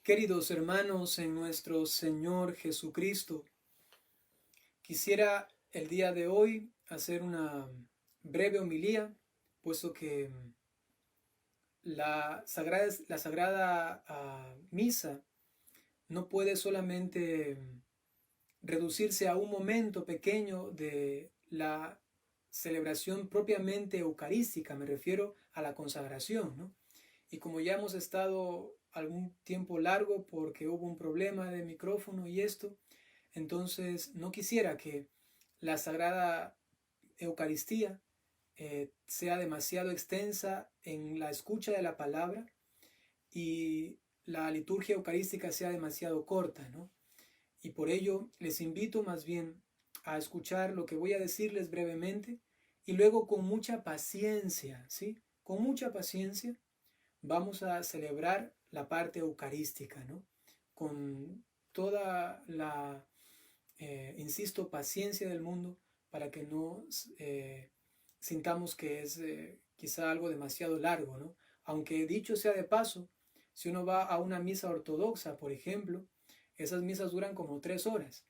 Queridos hermanos en nuestro Señor Jesucristo, quisiera el día de hoy hacer una breve homilía, puesto que la sagrada misa no puede solamente reducirse a un momento pequeño de la celebración propiamente eucarística, me refiero a la consagración, ¿no? Y como ya hemos estado algún tiempo largo porque hubo un problema de micrófono y esto, entonces no quisiera que la Sagrada Eucaristía sea demasiado extensa en la escucha de la palabra y la liturgia eucarística sea demasiado corta, ¿no? Y por ello les invito más bien a escuchar lo que voy a decirles brevemente y luego con mucha paciencia, ¿sí? Con mucha paciencia vamos a celebrar la parte eucarística, ¿no? Con toda la, insisto, paciencia del mundo para que no sintamos que es quizá algo demasiado largo, ¿no? Aunque dicho sea de paso, si uno va a una misa ortodoxa, por ejemplo, esas misas duran como 3 horas,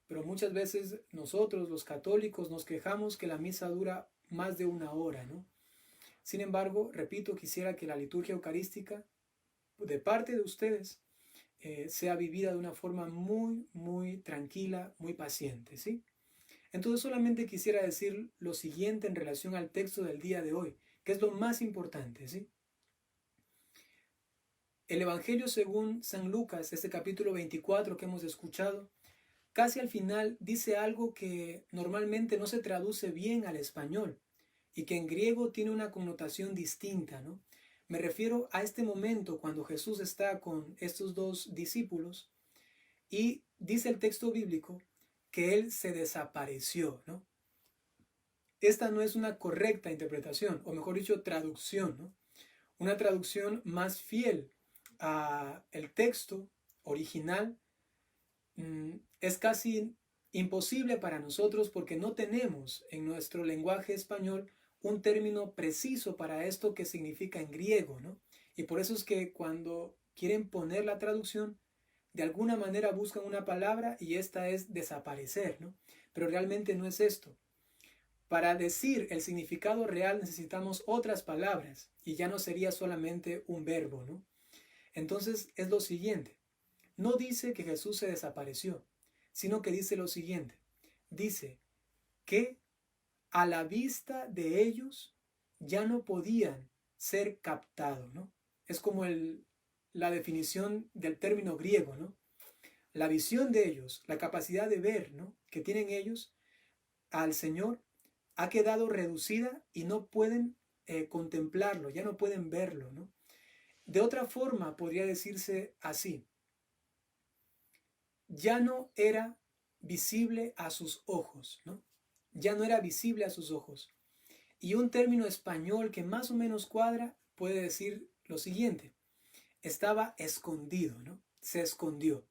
pero muchas veces nosotros los católicos nos quejamos que la misa dura más de 1 hora, ¿no? Sin embargo, repito, quisiera que la liturgia eucarística de parte de ustedes sea vivida de una forma muy, muy tranquila, muy paciente, ¿sí? Entonces solamente quisiera decir lo siguiente en relación al texto del día de hoy, que es lo más importante, ¿sí? El Evangelio según San Lucas, este capítulo 24 que hemos escuchado, casi al final dice algo que normalmente no se traduce bien al español y que en griego tiene una connotación distinta, ¿no? Me refiero a este momento cuando Jesús está con estos dos discípulos y dice el texto bíblico que Él se desapareció, ¿no? Esta no es una correcta interpretación, o mejor dicho, traducción, ¿no? Una traducción más fiel al texto original es casi imposible para nosotros porque no tenemos en nuestro lenguaje español un término preciso para esto que significa en griego, ¿no? Y por eso es que cuando quieren poner la traducción, de alguna manera buscan una palabra y esta es desaparecer, ¿no? Pero realmente no es esto. Para decir el significado real necesitamos otras palabras y ya no sería solamente un verbo, ¿no? Entonces es lo siguiente. No dice que Jesús se desapareció, sino que dice lo siguiente. Dice que a la vista de ellos ya no podían ser captados, ¿no? Es como la definición del término griego, ¿no? La visión de ellos, la capacidad de ver, ¿no? Que tienen ellos al Señor ha quedado reducida y no pueden contemplarlo, ya no pueden verlo, ¿no? De otra forma podría decirse así: ya no era visible a sus ojos, ¿no? Ya no era visible a sus ojos. Y un término español que más o menos cuadra puede decir lo siguiente: estaba escondido, ¿no? Se escondió.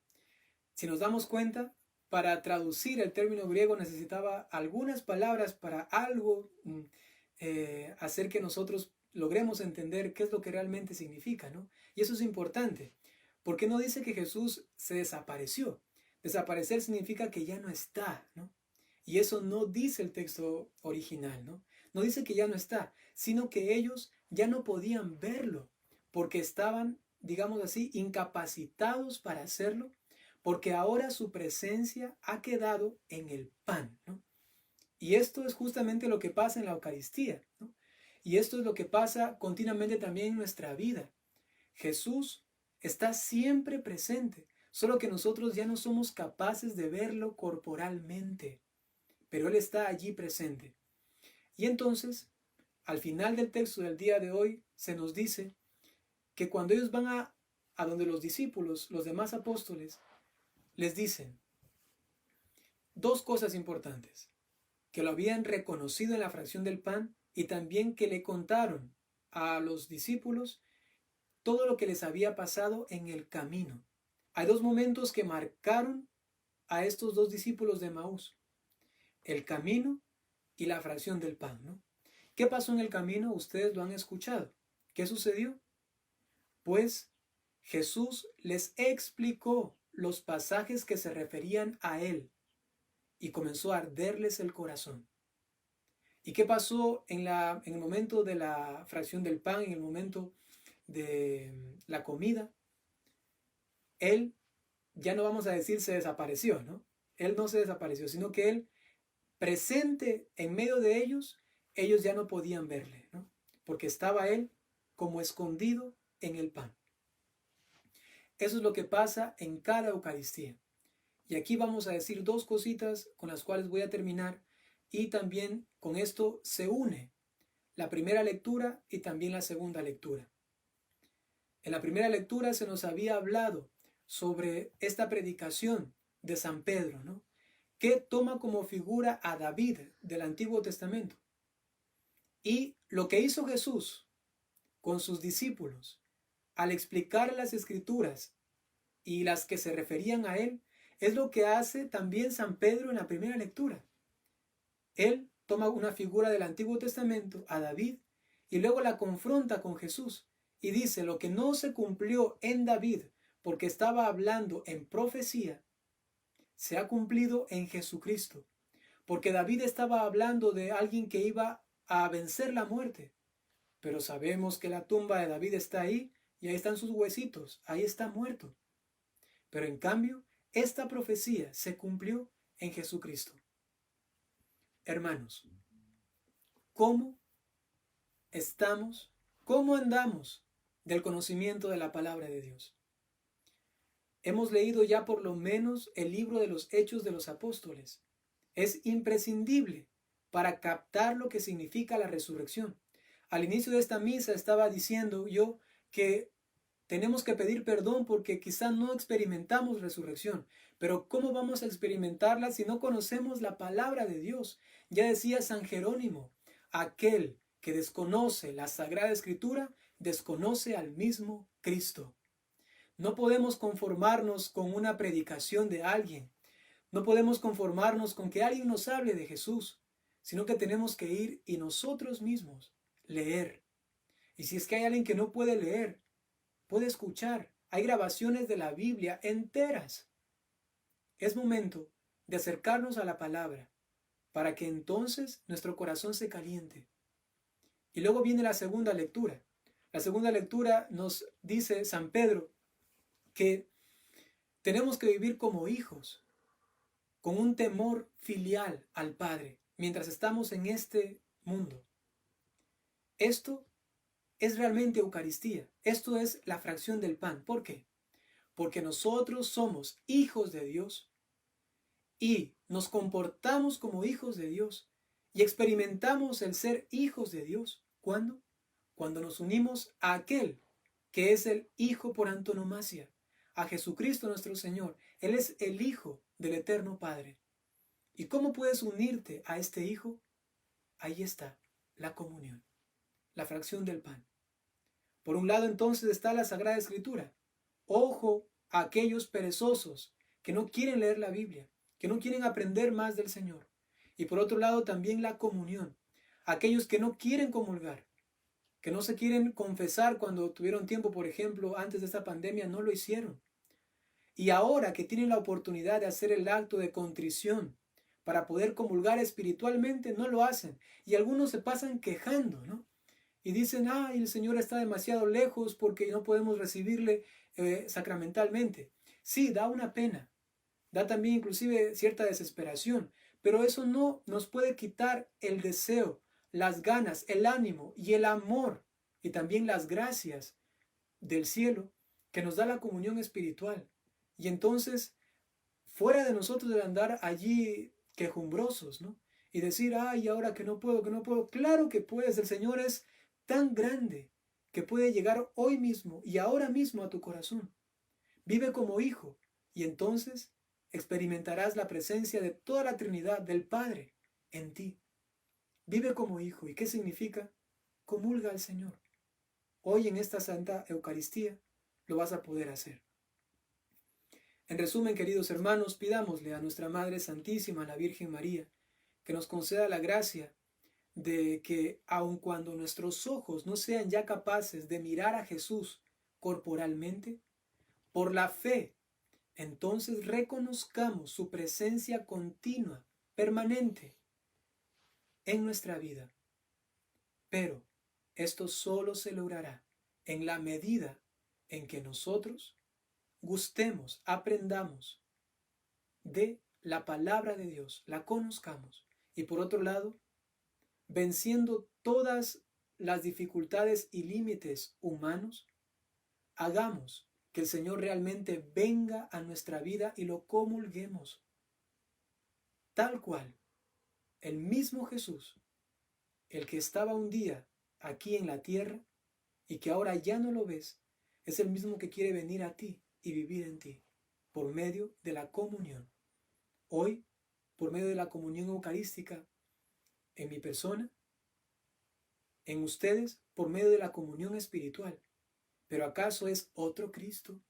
Si nos damos cuenta, para traducir el término griego necesitaba algunas palabras para algo hacer que nosotros logremos entender qué es lo que realmente significa, ¿no? Y eso es importante, porque no dice que Jesús se desapareció. Desaparecer significa que ya no está, ¿no? Y eso no dice el texto original, ¿no? No dice que ya no está, sino que ellos ya no podían verlo, porque estaban, digamos así, incapacitados para hacerlo, porque ahora su presencia ha quedado en el pan, ¿no? Y esto es justamente lo que pasa en la Eucaristía, ¿no? Y esto es lo que pasa continuamente también en nuestra vida. Jesús está siempre presente, solo que nosotros ya no somos capaces de verlo corporalmente, pero Él está allí presente. Y entonces, al final del texto del día de hoy, se nos dice que cuando ellos van a donde los discípulos, los demás apóstoles, les dicen dos cosas importantes: que lo habían reconocido en la fracción del pan y también que le contaron a los discípulos todo lo que les había pasado en el camino. Hay dos momentos que marcaron a estos dos discípulos de Maús: el camino y la fracción del pan, ¿no? ¿Qué pasó en el camino? Ustedes lo han escuchado. ¿Qué sucedió? Pues Jesús les explicó los pasajes que se referían a él y comenzó a arderles el corazón. ¿Y qué pasó en el momento de la fracción del pan, en el momento de la comida? Él, ya no vamos a decir se desapareció, ¿no? Él no se desapareció, sino que él, presente en medio de ellos ya no podían verle, ¿no? Porque estaba él como escondido en el pan. Eso es lo que pasa en cada Eucaristía. Y aquí vamos a decir dos cositas con las cuales voy a terminar, y también con esto se une la primera lectura y también la segunda lectura. En la primera lectura se nos había hablado sobre esta predicación de San Pedro, ¿no? Que toma como figura a David del Antiguo Testamento. Y lo que hizo Jesús con sus discípulos al explicar las Escrituras y las que se referían a él, es lo que hace también San Pedro en la primera lectura. Él toma una figura del Antiguo Testamento, a David, y luego la confronta con Jesús y dice: lo que no se cumplió en David porque estaba hablando en profecía, se ha cumplido en Jesucristo, porque David estaba hablando de alguien que iba a vencer la muerte, pero sabemos que la tumba de David está ahí y ahí están sus huesitos, ahí está muerto. Pero en cambio, esta profecía se cumplió en Jesucristo. Hermanos, ¿cómo estamos, cómo andamos del conocimiento de la palabra de Dios? Hemos leído ya por lo menos el libro de los Hechos de los Apóstoles. Es imprescindible para captar lo que significa la resurrección. Al inicio de esta misa estaba diciendo yo que tenemos que pedir perdón porque quizá no experimentamos resurrección. Pero ¿cómo vamos a experimentarla si no conocemos la palabra de Dios? Ya decía San Jerónimo: aquel que desconoce la Sagrada Escritura, desconoce al mismo Cristo. No podemos conformarnos con una predicación de alguien. No podemos conformarnos con que alguien nos hable de Jesús, sino que tenemos que ir y nosotros mismos leer. Y si es que hay alguien que no puede leer, puede escuchar. Hay grabaciones de la Biblia enteras. Es momento de acercarnos a la palabra para que entonces nuestro corazón se caliente. Y luego viene la segunda lectura. La segunda lectura nos dice San Pedro que tenemos que vivir como hijos, con un temor filial al Padre, mientras estamos en este mundo. Esto es realmente Eucaristía. Esto es la fracción del pan. ¿Por qué? Porque nosotros somos hijos de Dios y nos comportamos como hijos de Dios y experimentamos el ser hijos de Dios. ¿Cuándo? Cuando nos unimos a aquel que es el Hijo por antonomasia, a Jesucristo nuestro Señor. Él es el Hijo del Eterno Padre. ¿Y cómo puedes unirte a este Hijo? Ahí está la comunión, la fracción del pan. Por un lado entonces está la Sagrada Escritura. Ojo a aquellos perezosos que no quieren leer la Biblia, que no quieren aprender más del Señor. Y por otro lado también la comunión. Aquellos que no quieren comulgar, que no se quieren confesar cuando tuvieron tiempo, por ejemplo, antes de esta pandemia, no lo hicieron. Y ahora que tienen la oportunidad de hacer el acto de contrición para poder comulgar espiritualmente, no lo hacen. Y algunos se pasan quejando, ¿no? Y dicen: ay, el Señor está demasiado lejos porque no podemos recibirle sacramentalmente. Sí, da una pena, da también inclusive cierta desesperación, pero eso no nos puede quitar el deseo, las ganas, el ánimo y el amor y también las gracias del cielo que nos da la comunión espiritual. Y entonces, fuera de nosotros de andar allí quejumbrosos, ¿no? Y decir: ay, ahora que no puedo, claro que puedes. El Señor es tan grande que puede llegar hoy mismo y ahora mismo a tu corazón. Vive como hijo y entonces experimentarás la presencia de toda la Trinidad del Padre en ti. Vive como hijo. ¿Y qué significa? Comulga al Señor. Hoy en esta Santa Eucaristía lo vas a poder hacer. En resumen, queridos hermanos, pidámosle a nuestra Madre Santísima, la Virgen María, que nos conceda la gracia de que aun cuando nuestros ojos no sean ya capaces de mirar a Jesús corporalmente, por la fe, entonces reconozcamos su presencia continua, permanente en nuestra vida. Pero esto solo se logrará en la medida en que nosotros gustemos, aprendamos de la palabra de Dios, la conozcamos. Y por otro lado, venciendo todas las dificultades y límites humanos, hagamos que el Señor realmente venga a nuestra vida y lo comulguemos. Tal cual, el mismo Jesús, el que estaba un día aquí en la tierra y que ahora ya no lo ves, es el mismo que quiere venir a ti y vivir en ti por medio de la comunión. Hoy, por medio de la comunión eucarística, en mi persona, en ustedes, por medio de la comunión espiritual. ¿Pero acaso es otro Cristo?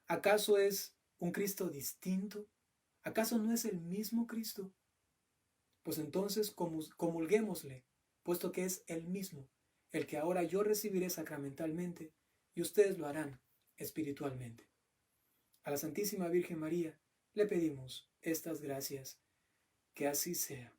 ¿Acaso es un Cristo distinto? ¿Acaso no es el mismo Cristo? Pues entonces comulguémosle, puesto que es el mismo, el que ahora yo recibiré sacramentalmente y ustedes lo harán espiritualmente. A la Santísima Virgen María le pedimos estas gracias, que así sea.